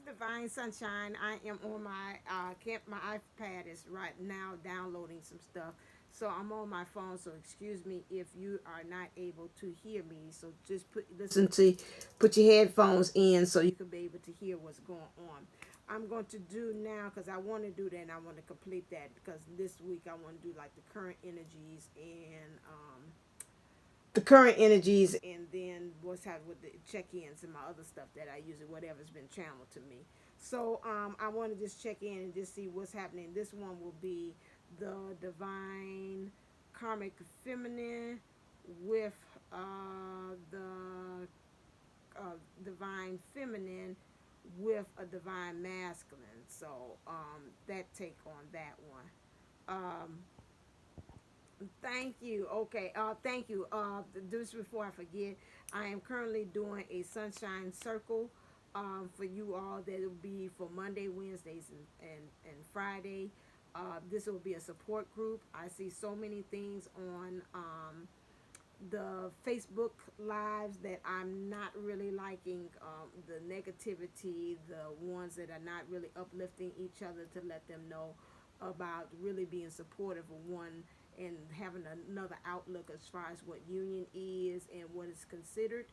Divine Sunshine. I am on my my iPad is right now downloading some stuff. So I'm on my phone, so excuse me if you are not able to hear me. So just put your headphones in so you can be able to hear what's going on. I'm going to do now because I want to do that and I want to complete that because this week I want to do like the current energies and then what's happening with the check-ins and my other stuff that I use, whatever's been channeled to me. So I want to just check in and just see what's happening. This one will be the divine karmic feminine with the divine feminine with a divine masculine. So that take on that one. Um, Thank you. Okay. Thank you. Just before I forget, I am currently doing a sunshine circle, for you all. That will be for Monday, Wednesdays, and Friday. This will be a support group. I see so many things on the Facebook lives that I'm not really liking, the negativity, the ones that are not really uplifting each other to let them know about really being supportive of one and having another outlook as far as what union is and what is considered.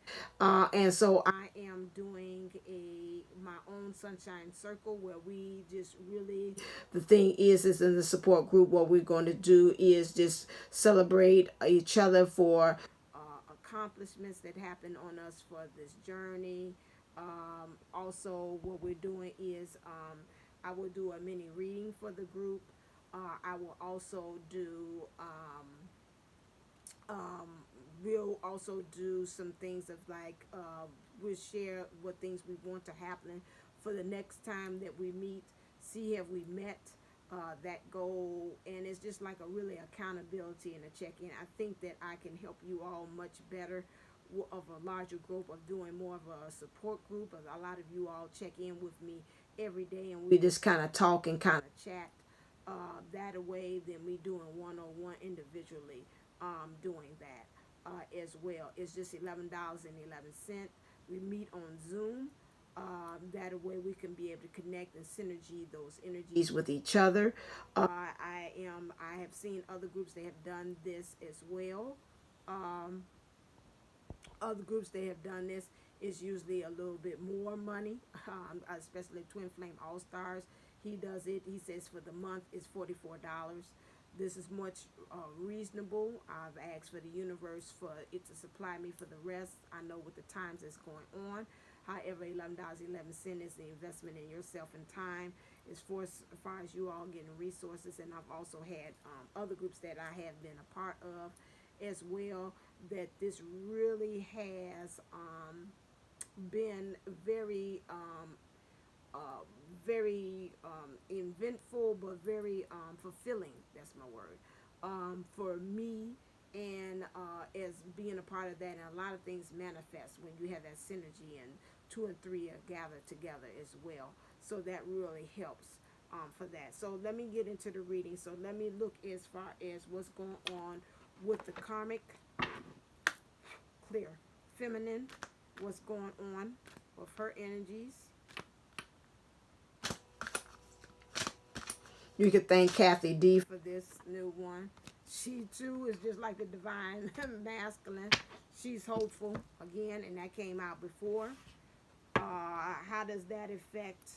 And so I am doing my own sunshine circle where we just really, the thing is in the support group, what we're going to do is just celebrate each other for accomplishments that happen on us for this journey. Also, what we're doing is I will do a mini reading for the group. I will also do um, we'll also do some things of like we'll share what things we want to happen for the next time that we meet. See, have we met that goal? And it's just like a really accountability and a check-in. I think that I can help you all much better of a larger group, of doing more of a support group. A lot of you all check in with me every day and we just kind of talk and kind of chat that away than me doing one-on-one individually, doing that as well. It's just $11.11. We meet on Zoom. That way we can be able to connect and synergy those energies with each other. I have seen other groups that have done this as well. Um, Other groups that have done this is usually a little bit more money, especially Twin Flame All Stars. He does it. He says for the month is $44. This is much reasonable. I've asked for the universe for it to supply me for the rest. I know with the times that's going on. However, $11.11 is the investment in yourself and time. As far as you all getting resources, and I've also had other groups that I have been a part of as well. That this really has been uh, very eventful, but very fulfilling. That's my word, for me. And as being a part of that, and a lot of things manifest when you have that synergy, and two and three are gathered together as well. So that really helps for that. So let me get into the reading. So let me look as far as what's going on with the karmic clear feminine, what's going on with her energies. You could thank Kathy D for this new one. She too is just like the divine masculine. She's hopeful again, and that came out before. How does that affect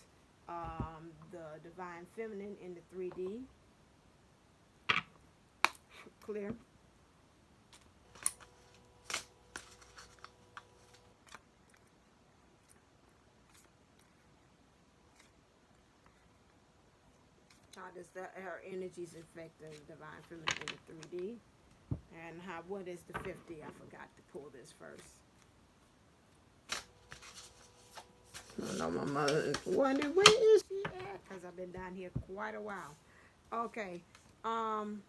the divine feminine in the 3D? Clear. How does her energies affect the divine feminine in the 3D? And what is the 50? I forgot to pull this first. I know my mother wondering where is she at? Because I've been down here quite a while. Okay. Um,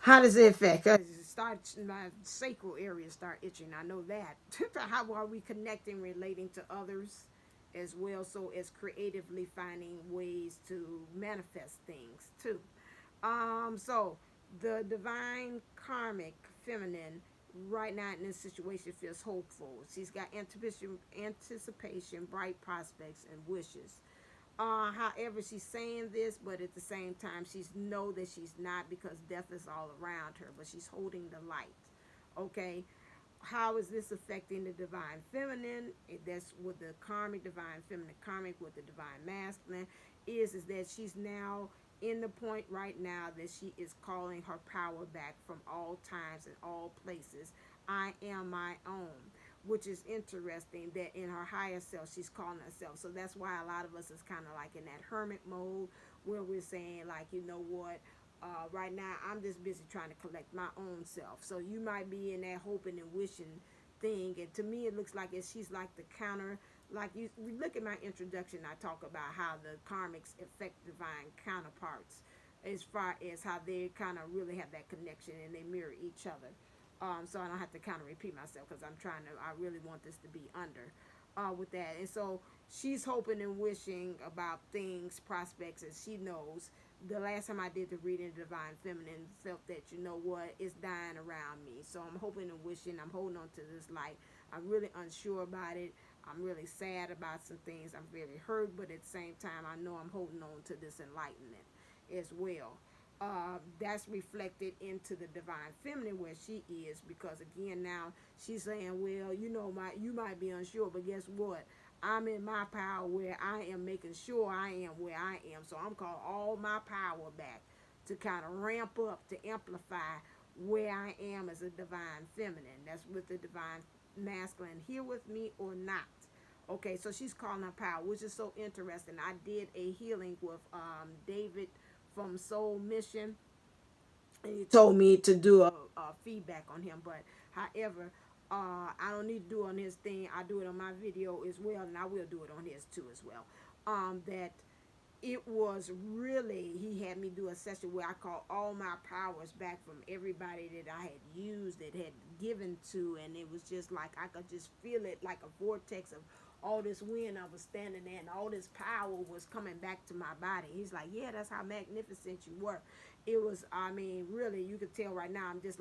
how does it affect? Cause it starts, my sacral area start itching. I know that. How are we connecting, relating to others as well? So as creatively finding ways to manifest things too. So the divine karmic feminine right now in this situation feels hopeful. She's got anticipation, bright prospects, and wishes. However, she's saying this, but at the same time, she's know that she's not, because death is all around her, but she's holding the light. Okay, how is this affecting the divine feminine? That's with the karmic divine feminine, karmic with the divine masculine. Is that she's now in the point right now that she is calling her power back from all times and all places. I am my own, which is interesting that in her higher self she's calling herself. So that's why a lot of us is kind of like in that hermit mode, where we're saying like, you know what, right now I'm just busy trying to collect my own self. So you might be in that hoping and wishing thing, and to me it looks like she's like the counter. Like you look at my introduction, I talk about how the karmics affect divine counterparts, as far as how they kind of really have that connection and they mirror each other. So I don't have to kind of repeat myself, because I really want this to be under with that. And so she's hoping and wishing about things, prospects, as she knows. The last time I did the reading, Divine Feminine felt that, you know what, it's dying around me. So I'm hoping and wishing, I'm holding on to this light. I'm really unsure about it. I'm really sad about some things. I'm very hurt, but at the same time, I know I'm holding on to this enlightenment as well. That's reflected into the divine feminine where she is, because again now she's saying, well, you know, you might be unsure, but guess what, I'm in my power where I am making sure I am where I am. So I'm calling all my power back to kind of ramp up, to amplify where I am as a divine feminine. That's with the divine masculine here with me or not. Okay, so she's calling her power, which is so interesting. I did a healing with David from Soul Mission, and he told me to do a feedback on him. But however, I don't need to do it on his thing. I do it on my video as well, and I will do it on his too as well. That it was really, he had me do a session where I called all my powers back from everybody that I had used, that had given to, and it was just like I could just feel it like a vortex of all this wind I was standing there, and all this power was coming back to my body. He's like, yeah, that's how magnificent you were. It was, I mean, really, you could tell right now, I'm just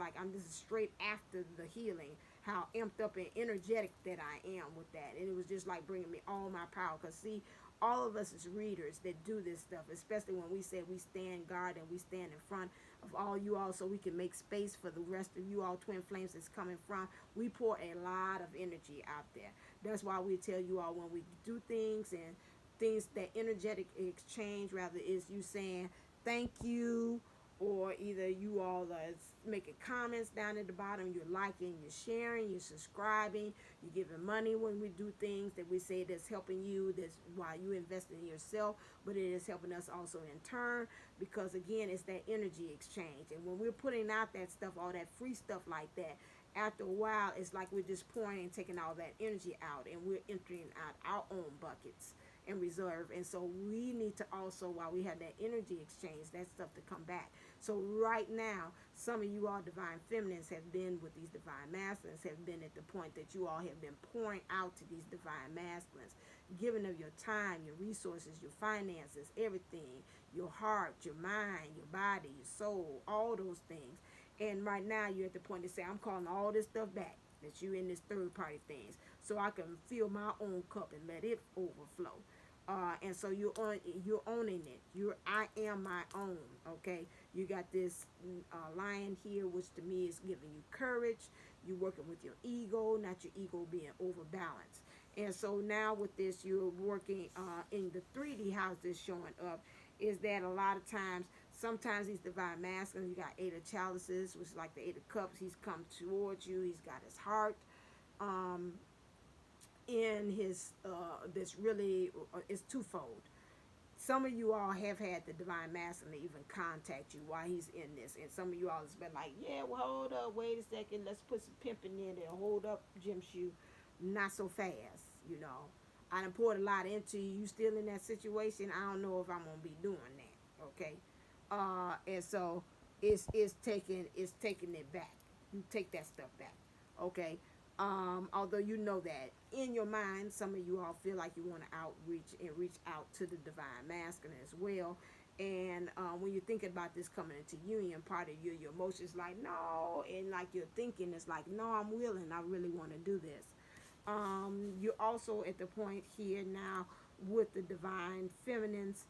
straight after the healing, how amped up and energetic that I am with that. And it was just like bringing me all my power. Because see, all of us as readers that do this stuff, especially when we say we stand guard and we stand in front of all you all so we can make space for the rest of you all twin flames that's coming from, we pour a lot of energy out there. That's why we tell you all when we do things, and things, that energetic exchange, rather, is you saying thank you, or either you all are making comments down at the bottom, you're liking, you're sharing, you're subscribing, you're giving money when we do things that we say that's helping you, that's why you invest in yourself, but it is helping us also in turn, because again, it's that energy exchange. And when we're putting out that stuff, all that free stuff like that, after a while, it's like we're just pouring and taking all that energy out, and we're emptying out our own buckets and reserve. And so we need to also, while we have that energy exchange, that stuff to come back. So right now, some of you all divine feminines have been with these divine masculines, have been at the point that you all have been pouring out to these divine masculines, giving of your time, your resources, your finances, everything, your heart, your mind, your body, your soul, all those things. And right now you're at the point to say, I'm calling all this stuff back, that you in this third party things, so I can fill my own cup and let it overflow. And so you're owning it. I am my own. Okay, you got this lion here, which to me is giving you courage. You're working with your ego, not your ego being overbalanced. And so now with this, you're working in the 3D house that's showing up. Is that a lot of times, sometimes these divine masculines, you got 8 of chalices, which is like the 8 of cups. He's come towards you. He's got his heart. In his this really is twofold. Some of you all have had the divine masculine even contact you while he's in this, and some of you all has been like, yeah, well, hold up, wait a second, let's put some pimping in there. Hold up, Jim Shoe, not so fast. You know, I done poured a lot into you. You still in that situation? I don't know if I'm gonna be doing that. Okay, and so it's taking it back. You take that stuff back. Okay. Although you know that in your mind, some of you all feel like you want to outreach and reach out to the divine masculine as well. And when you're thinking about this coming into union, part of your emotions like no, and like your thinking is like no, I'm willing, I really want to do this. You're also at the point here now with the divine feminines.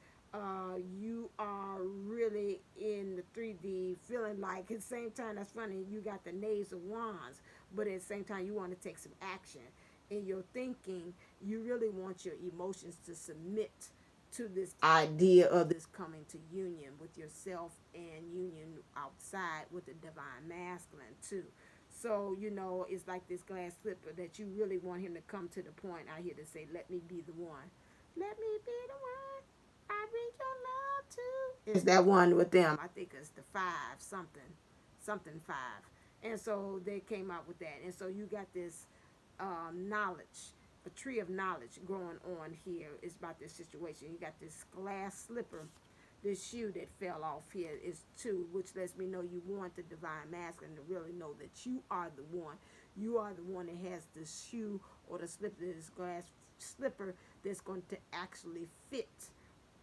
You are really in the 3D feeling like at the same time, that's funny, you got the knaves of wands, but at the same time you want to take some action. In your thinking, you really want your emotions to submit to this idea of this coming to union with yourself and union outside with the divine masculine too. So, it's like this glass slipper that you really want him to come to the point out here to say, let me be the one. Let me be the one. I bring your love to. It's that one with them. I think it's the five something five. And so they came out with that. And so you got this knowledge, a tree of knowledge growing on here is about this situation. You got this glass slipper, this shoe that fell off here is two, which lets me know you want the divine masculine to really know that you are the one. You are the one that has the shoe or the slipper, this glass slipper that's going to actually fit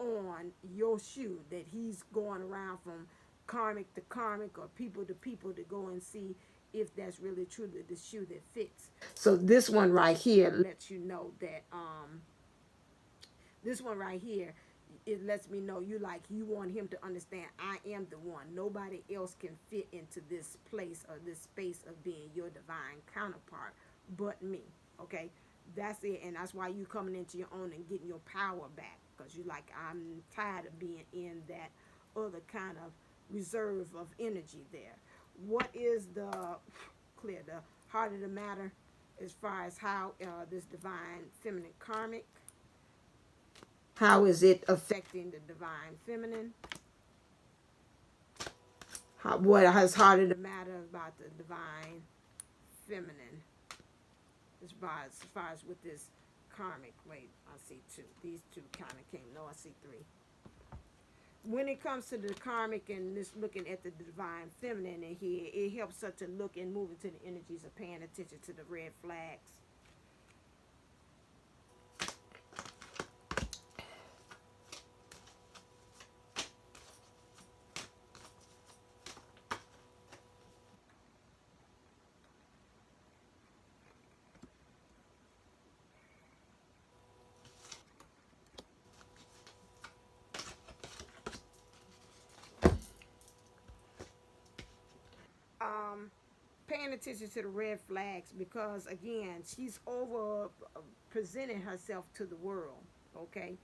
on your shoe, that he's going around from karmic to karmic or people to people to go and see if that's really truly the shoe that fits. So this one right here lets you know that this one right here, it lets me know you want him to understand I am the one. Nobody else can fit into this place or this space of being your divine counterpart but me. Okay, that's it. And that's why you coming into your own and getting your power back, because you like, I'm tired of being in that other kind of reserve of energy there. What is the heart of the matter as far as how this divine feminine karmic, how is it affecting the divine feminine? What has heart of the matter about the divine feminine as far as with this karmic? Wait, I see two. These two kind of came. No, I see three. When it comes to the karmic and this looking at the divine feminine in here, it helps us to look and move into the energies of paying attention to the red flags. Paying attention to the red flags, because again, she's over presenting herself to the world, okay,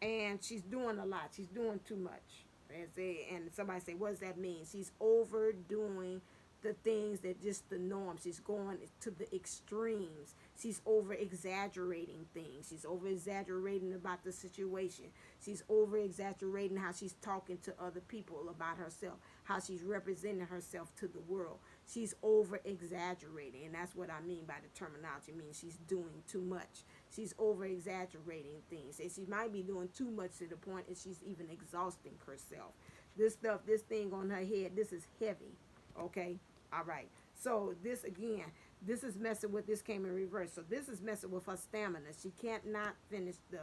and she's doing a lot, she's doing too much. And somebody say, what does that mean? She's overdoing the things that just the norm. She's going to the extremes. She's over exaggerating things. She's over exaggerating about the situation. She's over exaggerating how she's talking to other people about herself, how she's representing herself to the world. She's over exaggerating, and that's what I mean by the terminology. It means she's doing too much. She's over exaggerating things, and she might be doing too much to the point that she's even exhausting herself. This stuff, this thing on her head, this is heavy. Okay, all right. So this again, this is messing with, this came in reverse. So this is messing with her stamina. She can't not finish the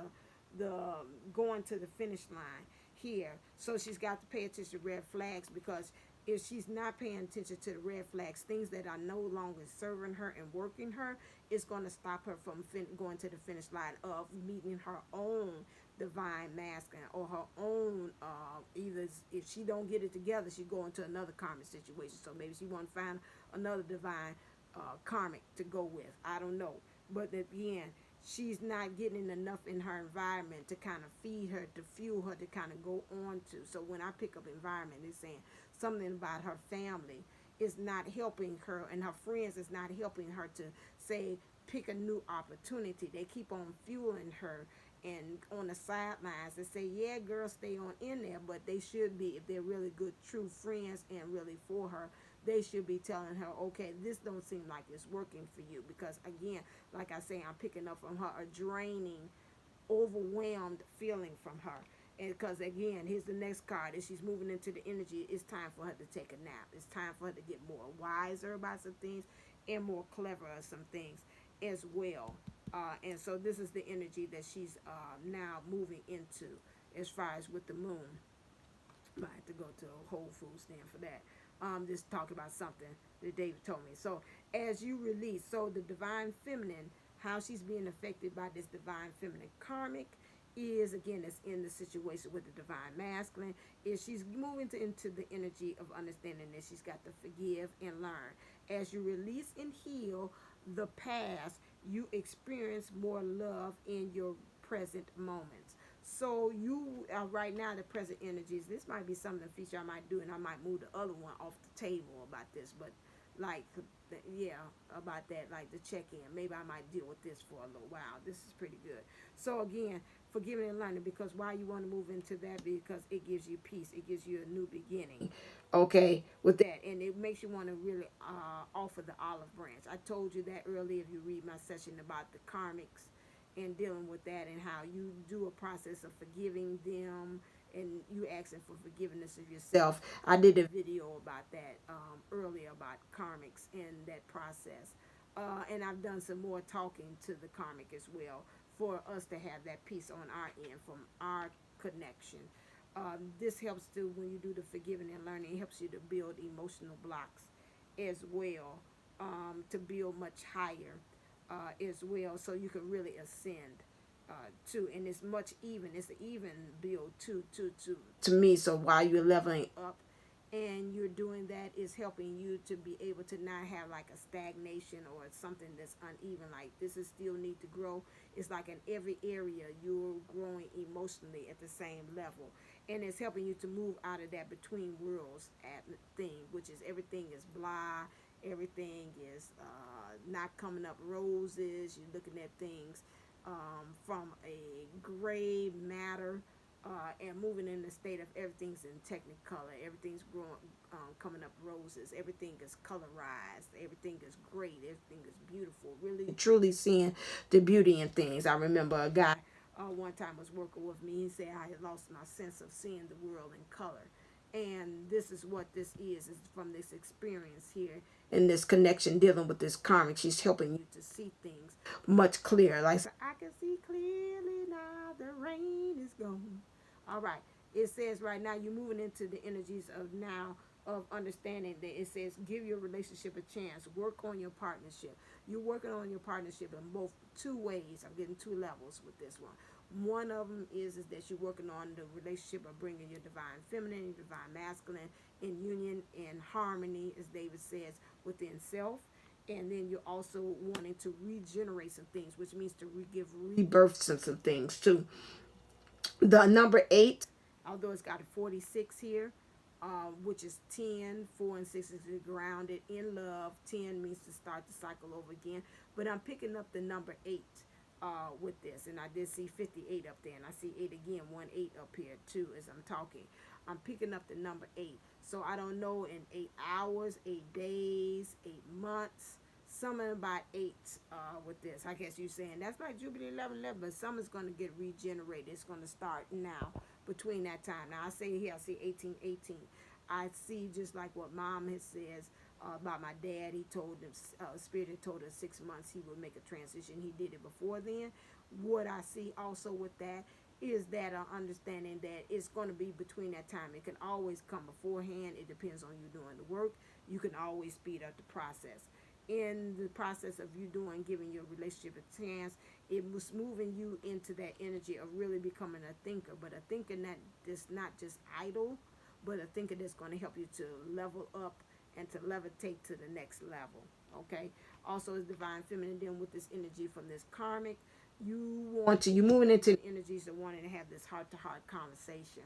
going to the finish line here. So she's got to pay attention to red flags, because if she's not paying attention to the red flags, things that are no longer serving her and working her, it's going to stop her from going to the finish line of meeting her own divine masculine, or her own either if she don't get it together, she go into another karmic situation. So maybe she want to find another divine karmic to go with. I don't know. But again, she's not getting enough in her environment to kind of feed her, to fuel her, to kind of go on to. So when I pick up environment, it's saying something about her family is not helping her, and her friends is not helping her to say pick a new opportunity. They keep on fueling her and on the sidelines and say, yeah, girl, stay on in there. But they should be, if they're really good true friends and really for her, they should be telling her, okay, this don't seem like it's working for you. Because again, like I say, I'm picking up from her a draining, overwhelmed feeling from her. And because again, here's the next card. As she's moving into the energy, it's time for her to take a nap. It's time for her to get more wiser about some things and more clever at some things as well. And so this is the energy that she's now moving into as far as with the moon. Might have to go to a Whole Foods stand for that. Just talking about something that David told me. So as you release, so the divine feminine, how she's being affected by this divine feminine karmic is, again, it's in the situation with the divine masculine, is she's moving into the energy of understanding that she's got to forgive and learn. As you release and heal the past, you experience more love in your present moments. So you right now, the present energies, this might be something in the future I might do, and I might move the other one off the table about this, but like, yeah, about that, like the check-in, maybe I might deal with this for a little while. This is pretty good. So again, forgiving and learning, because why you want to move into that, because it gives you peace, it gives you a new beginning, okay, with that, and it makes you want to really offer the olive branch. I told you that earlier if you read my session about the karmics and dealing with that, and how you do a process of forgiving them and you asking for forgiveness of yourself. I did a video about that earlier, about karmics and that process. And I've done some more talking to the karmic as well, for us to have that peace on our end from our connection. This helps to, when you do the forgiving and learning, it helps you to build emotional blocks as well, to build much higher as well, so you can really ascend too. And it's much even. It's an even build too, to me. So while you're leveling up and you're doing that, is helping you to be able to not have like a stagnation or something that's uneven, like this is still need to grow. It's like in every area you're growing emotionally at the same level, and it's helping you to move out of that between worlds at thing, which is everything is blah, everything is not coming up roses. You're looking at things from a gray matter, and moving in the state of everything's in technicolor, everything's growing, coming up roses, everything is colorized, everything is great, everything is beautiful, really truly seeing the beauty in things. I remember a guy one time was working with me. He said I had lost my sense of seeing the world in color, and this is what this is from this experience here, and this connection dealing with this karmic. She's helping you to see things much clearer. Like, so I can see clearly now, the rain is gone. All right. It says right now you're moving into the energies of now, of understanding that it says give your relationship a chance. Work on your partnership. You're working on your partnership in both two ways. I'm getting two levels with this one. One of them is that you're working on the relationship of bringing your divine feminine and divine masculine in union and harmony, as David says, within self. And then you're also wanting to regenerate some things, which means to give rebirth to some things too. The number 8, although it's got a 46 here, which is 10. 4 and 6 is grounded in love. 10 means to start the cycle over again. But I'm picking up the number 8 with this. And I did see 58 up there. And I see 8 again, 1 8 up here too as I'm talking. I'm picking up the number 8. So I don't know, in 8 hours, 8 days, 8 months, something about 8 with this. I guess you're saying that's like Jupiter 11, but something's going to get regenerated. It's going to start now between that time. Now I say here, I see 18. I see just like what Mom has says about my dad. He told him, Spirit had told us 6 months he would make a transition. He did it before then. What I see also with that is that understanding that it's going to be between that time. It can always come beforehand. It depends on you doing the work. You can always speed up the process. In the process of you doing, giving your relationship a chance, it was moving you into that energy of really becoming a thinker, but a thinker that is not just idle, but a thinker that's going to help you to level up and to levitate to the next level. Okay. Also, is divine feminine dealing with this energy from this karmic. You moving into the energies of wanting to have this heart-to-heart conversation.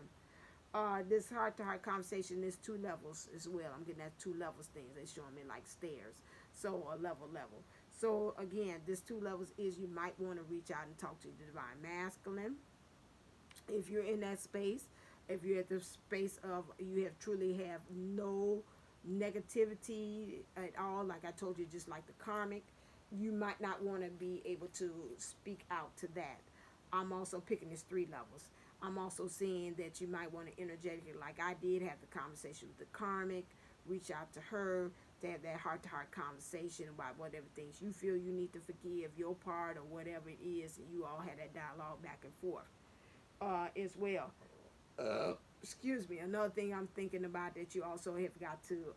This heart-to-heart conversation, there's 2 levels as well. I'm getting that 2 levels things. They're showing me like stairs. So a level. So again, this 2 levels is you might want to reach out and talk to the divine masculine. If you're in that space, if you're at the space of you have truly have no negativity at all, like I told you, just like the karmic, you might not want to be able to speak out to that. I'm also picking these 3 levels. I'm also seeing that you might want to energetically, like I did, have the conversation with the karmic, reach out to her, to have that heart-to-heart conversation about whatever things you feel you need to forgive, your part or whatever it is, and you all had that dialogue back and forth as well. excuse me, another thing I'm thinking about that you also have got to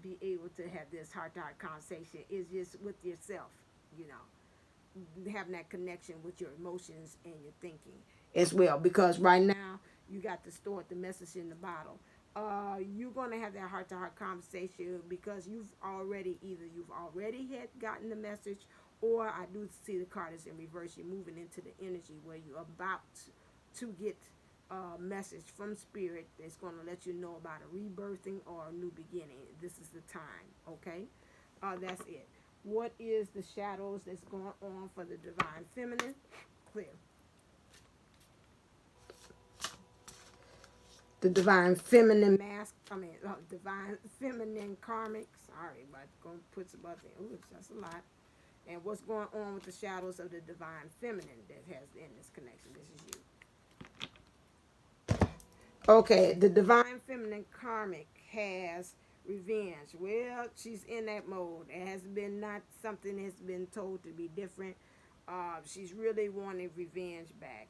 be able to have this heart-to-heart conversation is just with yourself, you know, having that connection with your emotions and your thinking as well. Because right now you got to store the message in the bottle. You're going to have that heart-to-heart conversation because you've already had gotten the message, or I do see the card is in reverse. You're moving into the energy where you're about to get message from spirit that's going to let you know about a rebirthing or a new beginning. This is the time, okay? That's it. What is the shadows that's going on for the divine feminine? Clear. The divine feminine divine feminine karmic. Sorry, but going to put some other things. Ooh, that's a lot. And what's going on with the shadows of the divine feminine that has in this connection? This is you. Okay, the divine feminine karmic has revenge. Well, she's in that mode. It has been not something that's been told to be different. She's really wanting revenge back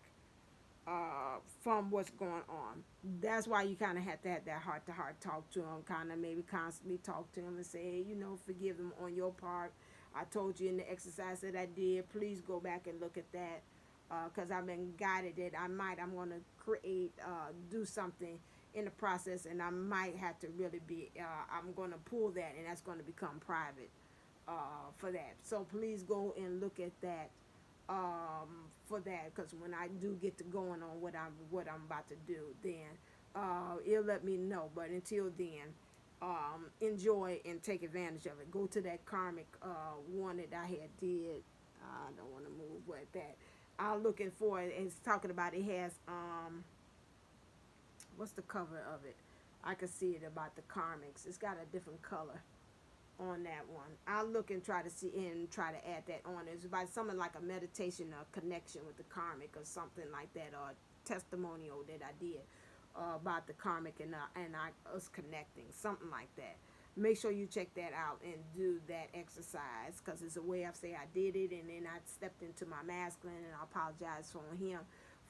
from what's going on. That's why you kind of have to have that heart-to-heart talk to him, kind of maybe constantly talk to him and say, hey, you know, forgive him on your part. I told you in the exercise that I did, please go back and look at that. Because I've been guided that I'm going to create, do something in the process, and I might have to really be, I'm going to pull that, and that's going to become private for that. So please go and look at that for that, because when I do get to going on what I'm about to do, then it'll let me know. But until then, enjoy and take advantage of it. Go to that karmic one that I had did. I don't want to move with that. I'm looking for it. It's talking about it has what's the cover of it? I can see it about the karmics. It's got a different color on that one. I'll look and try to see and try to add that on. It's about something like a meditation or connection with the karmic or something like that, or a testimonial that I did about the karmic and us connecting, something like that. Make sure you check that out and do that exercise, because it's a way of saying I did it, and then I stepped into my masculine, and I apologize for him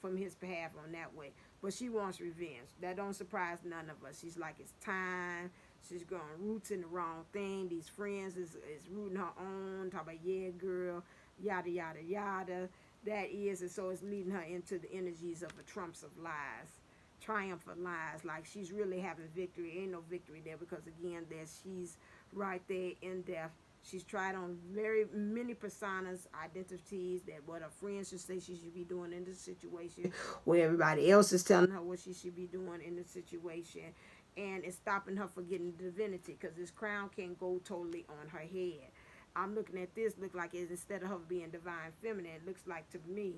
from his behalf on that way. But she wants revenge. That don't surprise none of us. She's like, it's time. She's going roots in the wrong thing. These friends is rooting her on. Talk about, yeah, girl, yada, yada, yada. That is, and so it's leading her into the energies of the trumps of lies. Triumphant lies, like she's really having victory. Ain't no victory there, because again, she's right there in death. She's tried on very many personas, identities, that what her friends should say she should be doing in this situation, what everybody else is telling her what she should be doing in this situation, and it's stopping her from getting divinity, because this crown can't go totally on her head. I'm looking at this, look like it's, instead of her being divine feminine, it looks like to me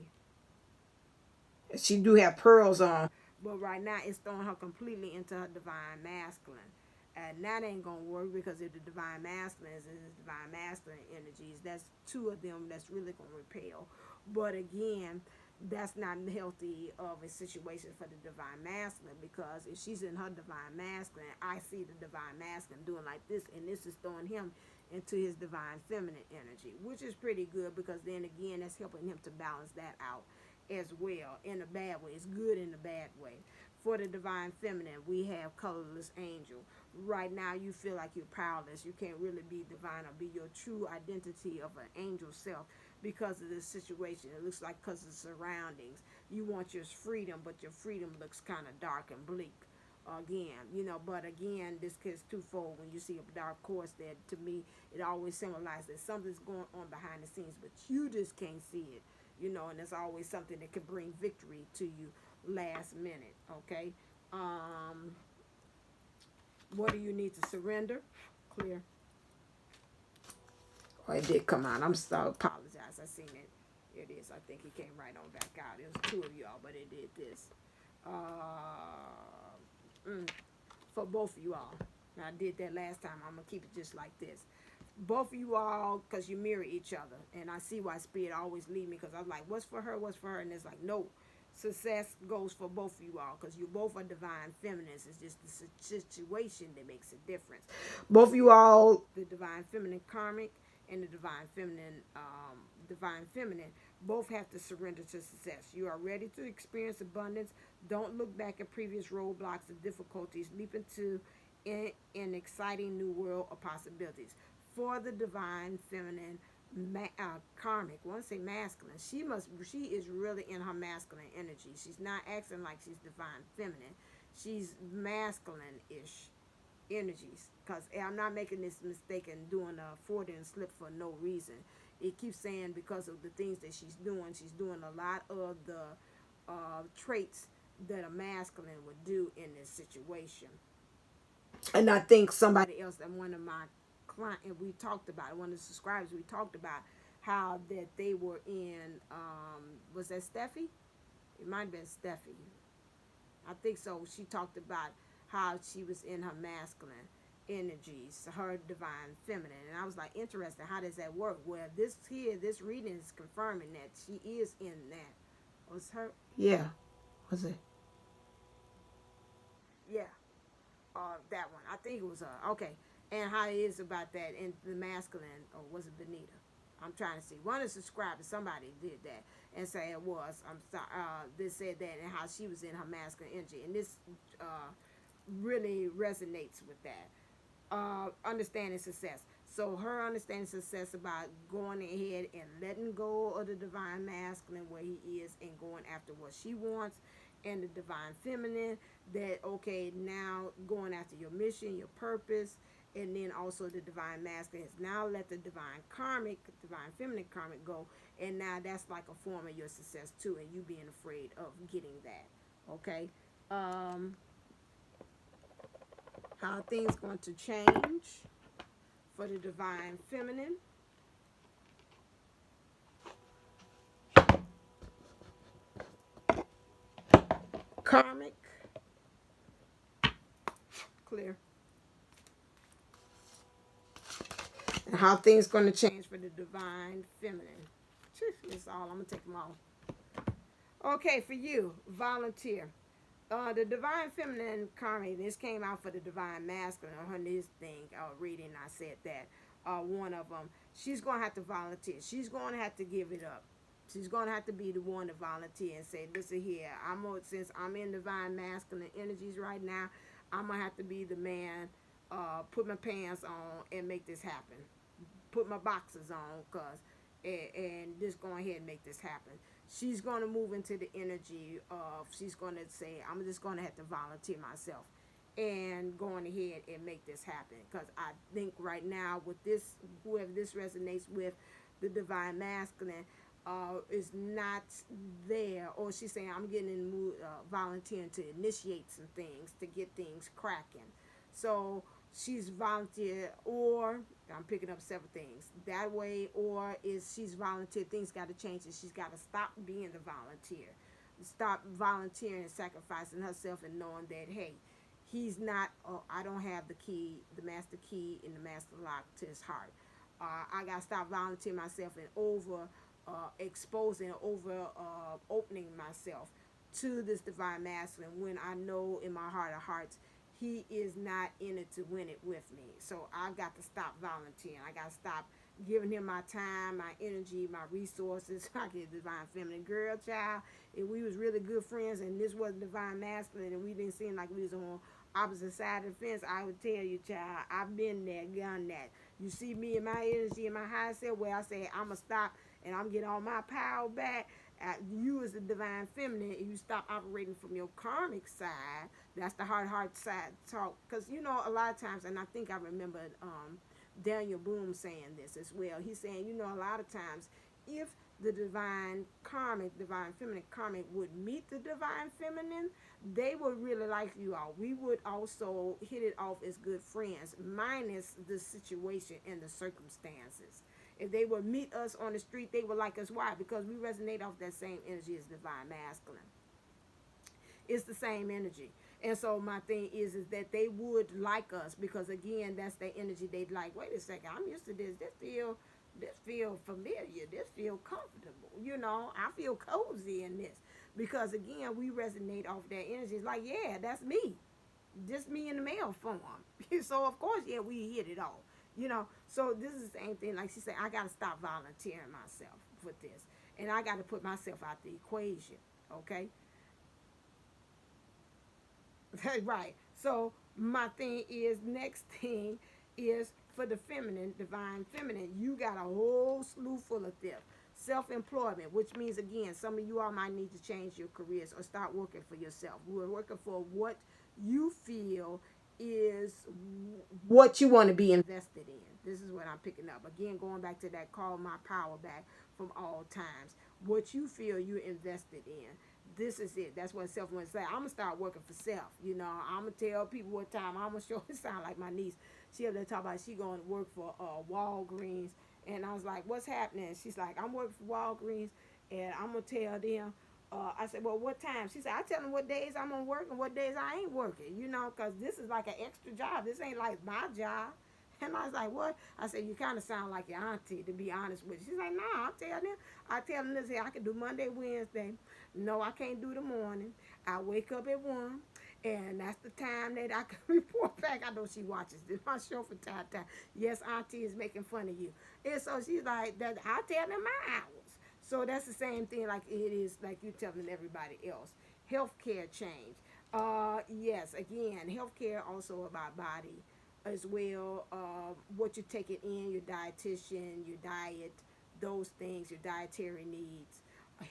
she do have pearls on, but right now it's throwing her completely into her divine masculine. And that ain't gonna work, because if the divine masculine is divine masculine energies, that's two of them that's really gonna repel. But again, that's not healthy of a situation for the divine masculine, because if she's in her divine masculine, I see the divine masculine doing like this, and this is throwing him into his divine feminine energy, which is pretty good, because then again, that's helping him to balance that out as well, in a bad way. It's good in a bad way. For the divine feminine, we have colorless angel. Right now, you feel like you're powerless. You can't really be divine or be your true identity of an angel self because of this situation. It looks like because of the surroundings. You want your freedom, but your freedom looks kind of dark and bleak. Again, but again, this is twofold. When you see a dark horse there, to me, it always symbolizes that something's going on behind the scenes, but you just can't see it. And there's always something that can bring victory to you last minute, okay? What do you need to surrender? Clear. Oh, it did come out. I'm sorry. Apologize. I seen it. It is. I think it came right on back out. It was two of y'all, but it did this. For both of you all. Now, I did that last time. I'm going to keep it just like this. Both of you all, because you mirror each other. And I see why Spirit always lead me, because I'm like, what's for her? What's for her? And it's like, no. Success goes for both of you all, because you both are divine feminines. It's just the situation that makes a difference. Both of you all, the divine feminine karmic and the divine feminine Both have to surrender to success. You are ready to experience abundance. Don't look back at previous roadblocks and difficulties. Leap into an exciting new world of possibilities. For the divine feminine, karmic, I want to say masculine. She is really in her masculine energy. She's not acting like she's divine feminine. She's masculine-ish energies. Because I'm not making this mistake and doing a Freudian slip for no reason. It keeps saying because of the things that she's doing a lot of the traits that a masculine would do in this situation. And I think somebody else, that one of my clients, we talked about it, one of the subscribers, we talked about how that they were in, was that Steffi? It might have been Steffi. I think so. She talked about how she was in her masculine energies, her divine feminine. And I was like, interesting, how does that work? Well, this reading is confirming that she is in that. Was her? Yeah. Was it? Yeah. That one. I think it was okay. And how it is about that in the masculine, or was it Benita? I'm trying to see. One of the subscribers, somebody did that and say it was. I'm sorry. They said that and how she was in her masculine energy, and this really resonates with that. Understanding success. So her understanding success about going ahead and letting go of the divine masculine where he is and going after what she wants, and the divine feminine that okay, now going after your mission, your purpose, and then also the divine masculine is now let the divine feminine karmic go, and now that's like a form of your success too, and you being afraid of getting that. Okay. How are things going to change for the divine feminine? Karmic. Clear. And how things going to change for the divine feminine. That's all. I'm going to take them all. Okay, for you, volunteer. The divine feminine karmic, this came out for the divine masculine on this thing, reading, I said that. One of them, she's going to have to volunteer. She's going to have to give it up. She's going to have to be the one to volunteer and say, listen here, since I'm in divine masculine energies right now, I'm going to have to be the man, put my pants on and make this happen. Put my boxers on, and just go ahead and make this happen. She's going to move into the energy of, she's going to say, I'm just going to have to volunteer myself and going ahead and make this happen. Because I think right now with this, whoever this resonates with, the divine masculine is not there. Or she's saying, I'm getting in the mood, volunteering to initiate some things, to get things cracking. So she's volunteered, or I'm picking up several things that way, or is she's volunteered, things got to change, and she's got to stop being the volunteer, stop volunteering and sacrificing herself, and knowing that hey, he's not, I don't have the key, the master key and the master lock to his heart. I got to stop volunteering myself and over exposing, over opening myself to this divine masculine when I know in my heart of hearts he is not in it to win it with me. So I've got to stop volunteering. I got to stop giving him my time, my energy, my resources. I get divine feminine. Girl, child, if we was really good friends and this wasn't divine masculine and we didn't seem like we was on opposite side of the fence, I would tell you, child, I've been there, done that. You see me in my energy, in my high self, where I say I'm going to stop and I'm getting all my power back. You as the divine feminine, you stop operating from your karmic side. That's the heart side talk. Because, you know, a lot of times, and I think I remember Daniellleboomlle saying this as well. He's saying, you know, a lot of times, if the divine feminine karmic would meet the divine feminine, they would really like you all. We would also hit it off as good friends, minus the situation and the circumstances. If they would meet us on the street, they would like us. Why? Because we resonate off that same energy as divine masculine. It's the same energy. And so my thing is that they would like us because, again, that's the energy they'd like. Wait a second, I'm used to this. This feel familiar. This feel comfortable. You know, I feel cozy in this. Because, again, we resonate off that energy. It's like, yeah, that's me. Just me in the male form. So, of course, yeah, we hit it off. You know, so this is the same thing. Like she said, I got to stop volunteering myself for this. and I got to put myself out the equation. Okay. Right. So my thing is, next thing is for the feminine, divine feminine. You got a whole slew full of them. Self-employment, which means again, some of you all might need to change your careers or start working for yourself. We're working for what you feel is what you want to be invested in. This is what I'm picking up. Again, going back to that call my power back from all times. What you feel you're invested in. This is it. That's what self wants to say. I'm gonna start working for self. You know, I'm gonna tell people what time. I'm gonna show. It sound like my niece. She up there talk about she going to work for Walgreens, and I was like, "What's happening?" She's like, "I'm working for Walgreens, and I'm gonna tell them." I said, "Well, what time?" She said, "I tell them what days I'm gonna work and what days I ain't working. You know, cause this is like an extra job. This ain't like my job." And I was like, "What?" I said, "You kind of sound like your auntie, to be honest with you." She's like, "Nah, I'll tell them. I tell them this here. I can do Monday, Wednesday. No, I can't do the morning. I wake up at 1, and that's the time that I can report back." I know she watches this my show from time to time. Yes, auntie is making fun of you. And so she's like, "That I tell them my hours." So that's the same thing like it is like you telling everybody else. Healthcare change. Yes, again, healthcare also about body as well. What you're taking in, your dietitian, your diet, those things, your dietary needs.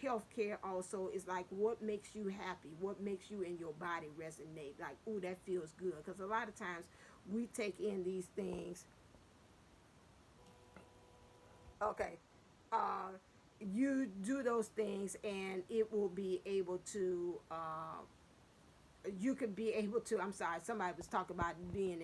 Healthcare also is like what makes you happy, what makes you and your body resonate. Like, ooh, that feels good. Because a lot of times we take in these things. Okay. Uh, you do those things, and it will be able to you could be able to. I'm sorry, somebody was talking about being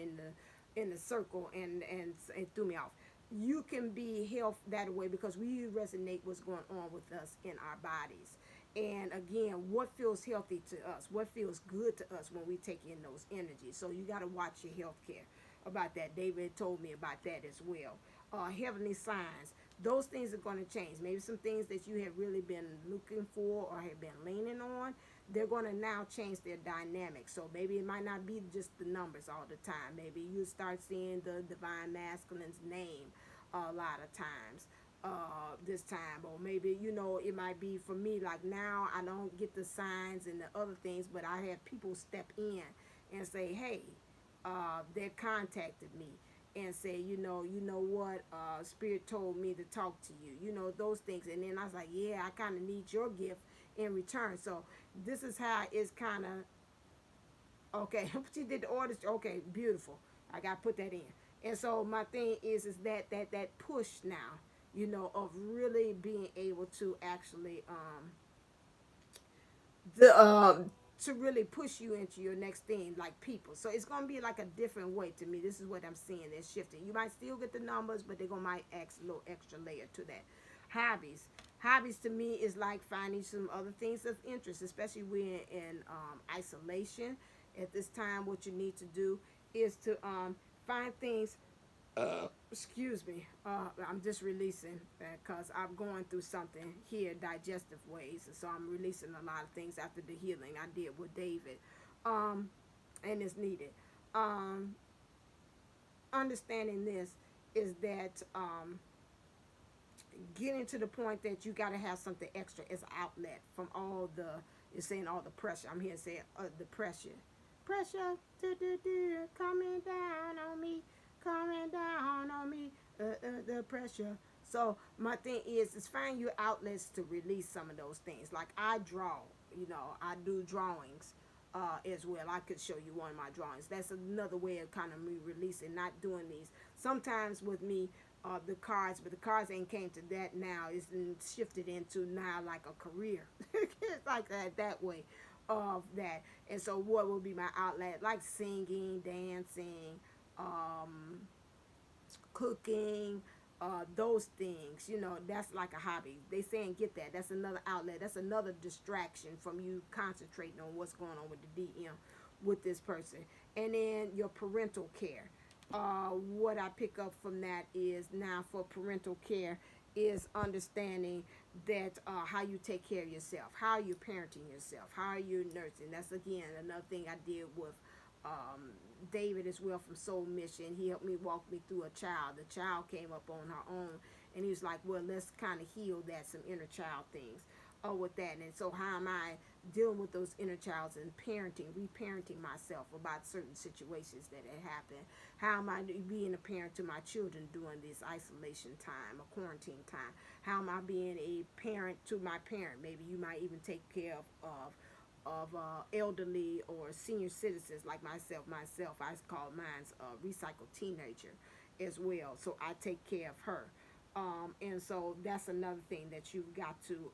in the circle, and it threw me off. You can be health that way because we resonate what's going on with us in our bodies. And again, what feels healthy to us, what feels good to us when we take in those energies. So you got to watch your health care about that. David told me about that as well. Heavenly signs, those things are going to change. Maybe some things that you have really been looking for or have been leaning on, they're going to now change their dynamic. So maybe it might not be just the numbers all the time. Maybe you start seeing the divine masculine's name a lot of times this time. Or maybe, you know, it might be for me, like now I don't get the signs and the other things, but I have people step in and say, hey, they contacted me and say, you know what, Spirit told me to talk to you, you know, those things. And then I was like, yeah, I kind of need your gift in return. So this is how it's kind of, okay, she did the orders. Okay, beautiful. I got to put that in. And so my thing is that push now, you know, of really being able to actually, the to really push you into your next thing, like people. So it's gonna be like a different way to me. This is what I'm seeing. They're shifting. You might still get the numbers, but they're gonna might add a little extra layer to that. Hobbies. Hobbies to me is like finding some other things of interest, especially when in isolation. At this time, what you need to do is to find things, excuse me, I'm just releasing because I'm going through something here digestive ways, and so I'm releasing a lot of things after the healing I did with David, um, and it's needed. um, Understanding this is that getting to the point that you got to have something extra as an outlet from all the, you're saying all the pressure. I'm here saying the pressure coming down on me, coming down on me, the pressure. So my thing is find your outlets to release some of those things. Like I draw, you know, I do drawings as well. I could show you one of my drawings. That's another way of kind of me releasing, not doing these. Sometimes with me, the cards, but the cards ain't came to that now. It's been shifted into now like a career. It's like that way of that. And so what will be my outlet? Like singing, dancing, um, cooking, those things, you know, that's like a hobby. They saying get that. That's another outlet. That's another distraction from you concentrating on what's going on with the DM with this person. And then your parental care. What I pick up from that is now for parental care is understanding that how you take care of yourself, how you're parenting yourself, how you're nursing. That's again another thing I did with David as well from Soul Mission. He helped me walk me through a child. The child came up on her own, And he was like, well, let's kind of heal that, some inner child things with that. And so how am I dealing with those inner childs and parenting, reparenting myself about certain situations that had happened? How am I being a parent to my children during this isolation time or quarantine time? How am I being a parent to my parent? Maybe you might even take care of elderly or senior citizens like myself. I call mine a recycled teenager as well. So I take care of her. And so that's another thing that you've got to,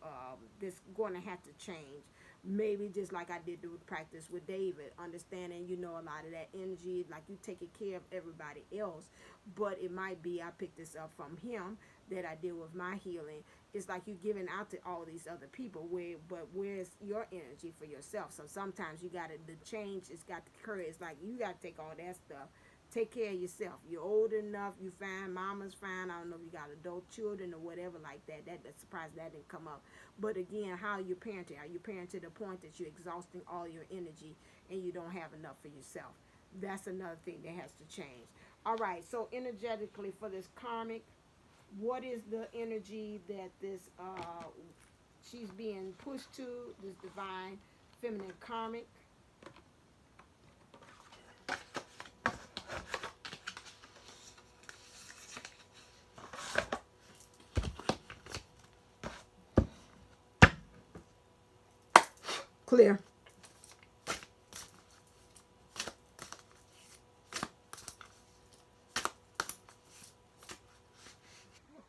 that's going to have to change. Maybe just like I did do practice with David, understanding, you know, a lot of that energy, like you taking care of everybody else, but it might be, I picked this up from him, that I deal with my healing. It's like you giving out to all these other people, but where's your energy for yourself? So sometimes you got to, the change, it's got to occur. It's like you got to take all that stuff. Take care of yourself. You're old enough. You fine. Mama's fine. I don't know if you got adult children or whatever like that. That's surprised that didn't come up. But again, how are you parenting? Are you parenting to the point that you're exhausting all your energy and you don't have enough for yourself? That's another thing that has to change. All right. So energetically for this karmic, what is the energy that this she's being pushed to? This divine feminine karmic. Clear.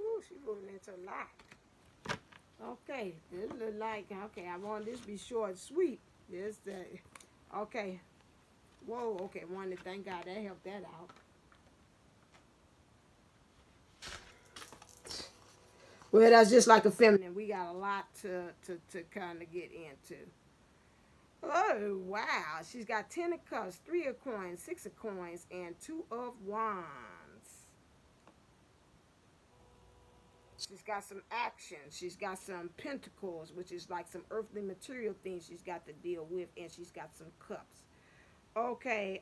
Ooh, she's moving into a lot. Okay, this look like, okay, I want this to be short and sweet. This, okay. Whoa, okay, one, thank God that helped that out. Well, that's just like a feminine. We got a lot to kind of get into. Oh, wow. She's got 10 of cups, 3 of coins, 6 of coins, and 2 of wands. She's got some action. She's got some pentacles, which is like some earthly material things she's got to deal with, and she's got some cups. Okay,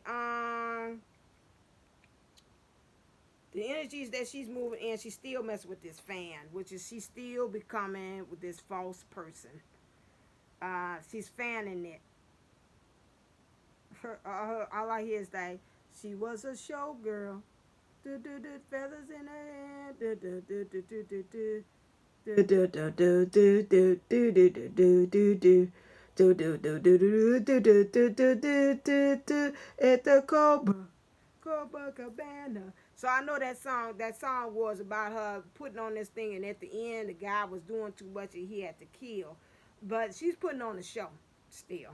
the energies that she's moving in, she's still messing with this fan, which is she's still becoming with this false person. She's fanning it. All I hear is that she was a showgirl. Feathers in her at the Copacabana. So I know that song. That song was about her putting on this thing, and at the end, the guy was doing too much, and he had to kill. But she's putting on a show still.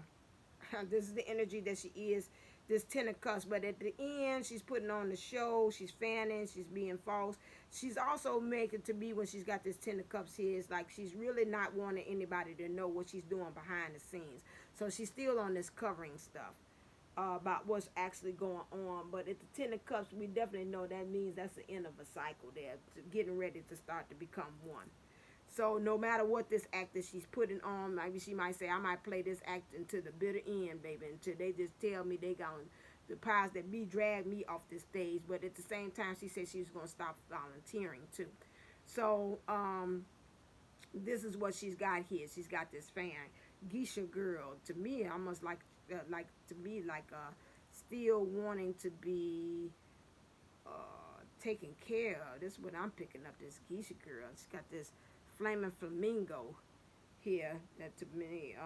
This is the energy that she is. This 10 of cups, but at the end, she's putting on the show. She's fanning. She's being false. She's also making to be when she's got this 10 of cups here. It's like she's really not wanting anybody to know what she's doing behind the scenes. So she's still on this covering stuff. About what's actually going on, but at the 10 of cups, we definitely know that means that's the end of a cycle there, getting ready to start to become one. So no matter what this act that she's putting on, maybe she might say, I might play this act until the bitter end, baby, until they just tell me they going, the powers that be drag me off this stage. But at the same time, she said she was going to stop volunteering too. So this is what she's got here. She's got this fan, geisha girl. To me, almost like to be like still wanting to be taken care of. This is what I'm picking up, this geisha girl. She's got this flaming flamingo here that to me, I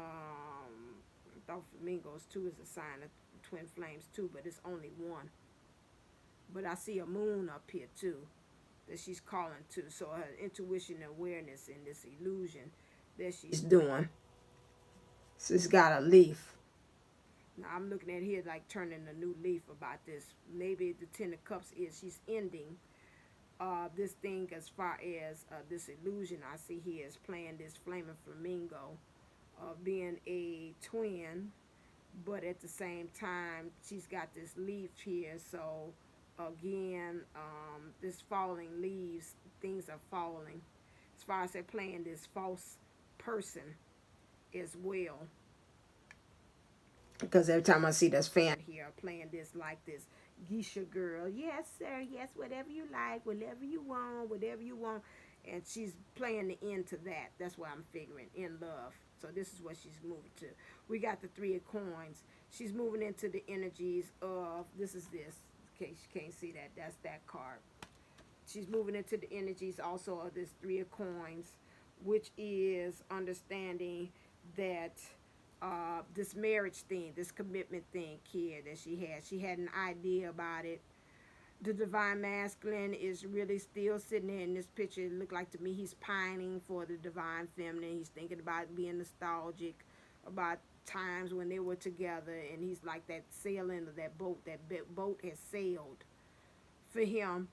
thought flamingos too is a sign of twin flames too, but it's only one. But I see a moon up here too that she's calling to. So her intuition and awareness in this illusion that she's doing. So it's got a leaf. Now I'm looking at here like turning a new leaf about this. Maybe the 10 of cups is she's ending this thing as far as this illusion I see here is playing this flaming flamingo, being a twin, but at the same time she's got this leaf here. So again, this falling leaves, things are falling. As far as they're playing this false person as well. Because every time I see this fan here playing this like this geisha girl, yes sir, yes, whatever you like, whatever you want, And she's playing the end to that. That's what I'm figuring, in love. So this is what she's moving to. We got the 3 of coins. She's moving into the energies of, this is this, in case you can't see that, that's that card. She's moving into the energies also of this 3 of coins, which is understanding that this marriage thing, this commitment thing here that she had an idea about it. The divine masculine is really still sitting there in this picture. It looked like to me he's pining for the divine feminine. He's thinking about being nostalgic about times when they were together, and he's like that sailing of that boat. That boat has sailed for him.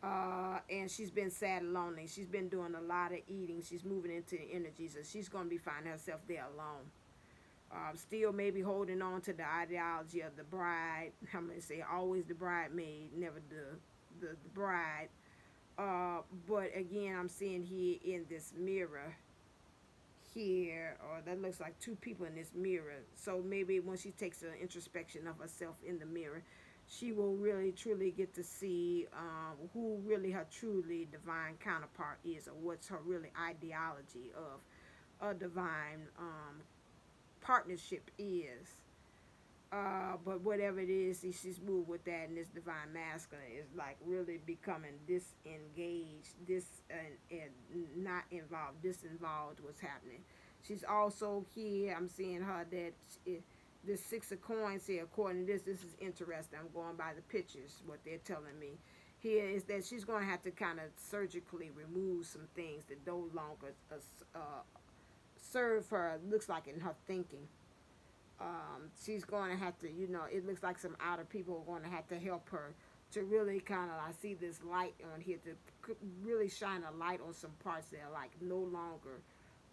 And she's been sad and lonely. She's been doing a lot of eating. She's moving into the energy, so she's going to be finding herself there alone. Still maybe holding on to the ideology of the bride. I'm going to say always the bridemaid, never the bride. But again, I'm seeing here in this mirror here, or that looks like 2 people in this mirror. So maybe when she takes an introspection of herself in the mirror, she will really truly get to see who really her truly divine counterpart is, or what's her really ideology of a divine partnership is. But whatever it is, she's moved with that, and this divine masculine is like really becoming disengaged, and not involved, disinvolved what's happening. She's also here, I'm seeing her that this 6 of coins here, according to this is interesting. I'm going by the pictures, what they're telling me. Here is that she's going to have to kind of surgically remove some things that no longer serve her, looks like, in her thinking. She's going to have to, it looks like some outer people are going to have to help her to really kind of, I see this light on here, to really shine a light on some parts that are like no longer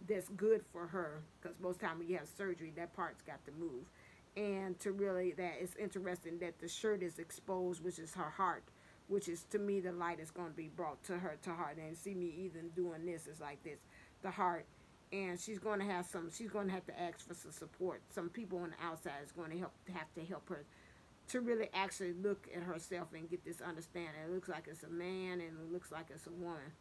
that's good for her, because most time when you have surgery, that part's got to move. And to really, that it's interesting that the shirt is exposed, which is her heart, which is, to me, the light is going to be brought to her heart. And see me even doing this is like this, the heart. And she's going to have to ask for some support. Some people on the outside is going to have to help her to really actually look at herself and get this understanding. It looks like it's a man, and it looks like it's a woman.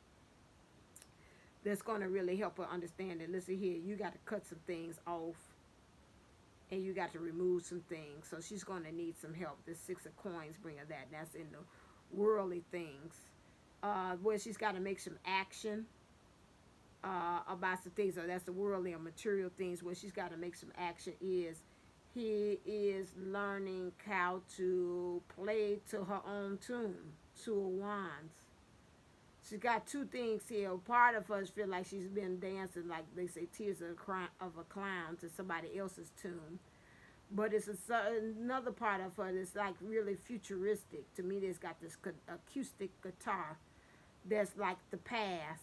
That's going to really help her understand that, listen here, you got to cut some things off, and you got to remove some things. So she's going to need some help. This 6 of coins bring her that. That's in the worldly things. Where she's got to make some action about some things. So that's the worldly or material things. Where she's got to make some action is, he is learning how to play to her own tune. 2 of Wands. She's got 2 things here. Part of us feel like she's been dancing, like they say, tears of a clown to somebody else's tune. But it's another part of her that's like really futuristic. To me, there's got this acoustic guitar that's like the past.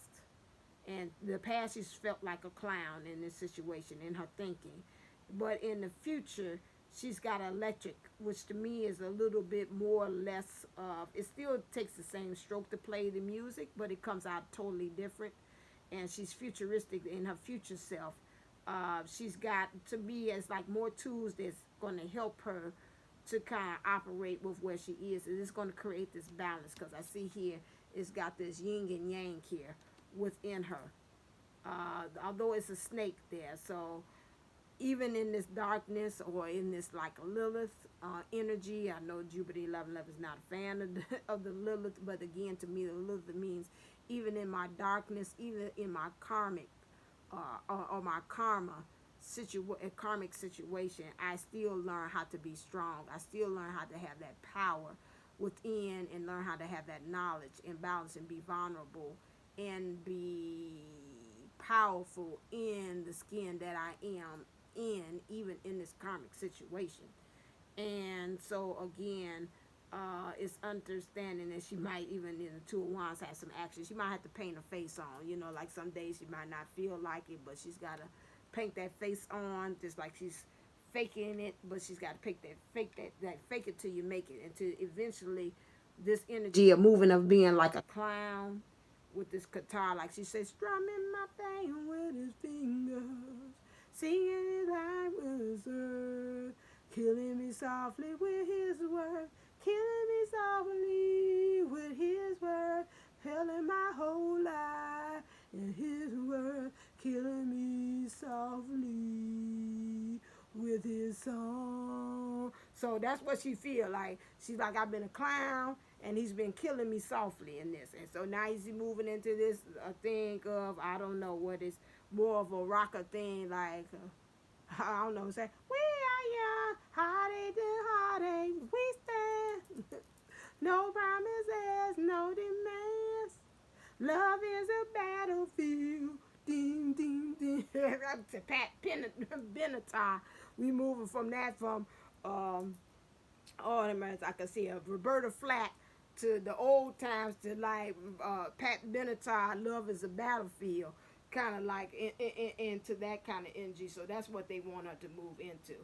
And the past, she's felt like a clown in this situation, in her thinking. But in the future, she's got electric, which to me is a little bit more or less of, it still takes the same stroke to play the music, but it comes out totally different. And she's futuristic in her future self. She's got, to me, it's like more tools that's going to help her to kind of operate with where she is. And it's going to create this balance, because I see here it's got this yin and yang here within her. Although it's a snake there, so even in this darkness, or in this like Lilith energy, I know Jupiter 11 is not a fan of the Lilith, but again, to me, the Lilith means even in my darkness, even in my karmic or my karmic situation, I still learn how to be strong. I still learn how to have that power within, and learn how to have that knowledge and balance, and be vulnerable and be powerful in the skin that I am in, even in this karmic situation. And so again, it's understanding that she might, even in the 2 of Wands, have some action. She might have to paint her face on, like some days she might not feel like it, but she's got to paint that face on, just like she's faking it, but she's got to fake it till you make it, until eventually this energy of moving, of being like a clown with this guitar, like she says, strumming my pain with his fingers, singing it like wizard, killing me softly with his word, killing me softly with his word, telling my whole life and his word killing me softly with his song. So that's what she feel like. She's like, I've been a clown, and he's been killing me softly in this. And so now he's moving into this thing of, I don't know what is, more of a rocker thing, like, I don't know, say, we are young, heartache and heartache, we stand. No promises, no demands. Love is a battlefield. Ding, ding, ding. To Pat Benatar. We moving from that, from ornaments. I can see a Roberta Flack to the old times, to like Pat Benatar. Love is a battlefield. Kind of like into that kind of energy. So that's what they want her to move into.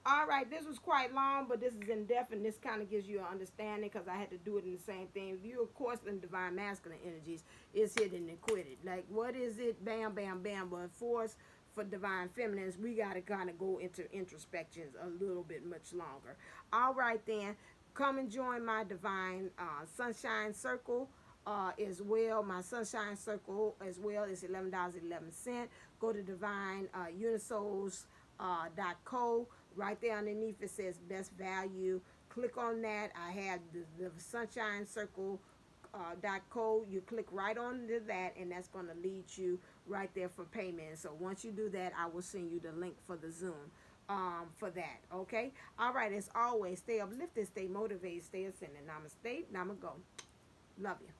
All right, this was quite long, but this is in depth, and this kind of gives you an understanding, because I had to do it in the same thing. You, of course, in divine masculine energies, is hidden and quitted. Like, what is it? Bam, bam, bam. But force for divine feminines, we got to kind of go into introspections a little bit much longer. All right, then. Come and join my divine sunshine circle. As well, my sunshine circle as well is $11.11. Go to divine unisouls.co. Right there underneath it says best value. Click on that. I have the sunshine circle .co. You click right onto that, and that's going to lead you right there for payment. So once you do that, I will send you the link for the Zoom for that. Okay. All right. As always, stay uplifted, stay motivated, stay ascending. Namaste. Namago. Love you.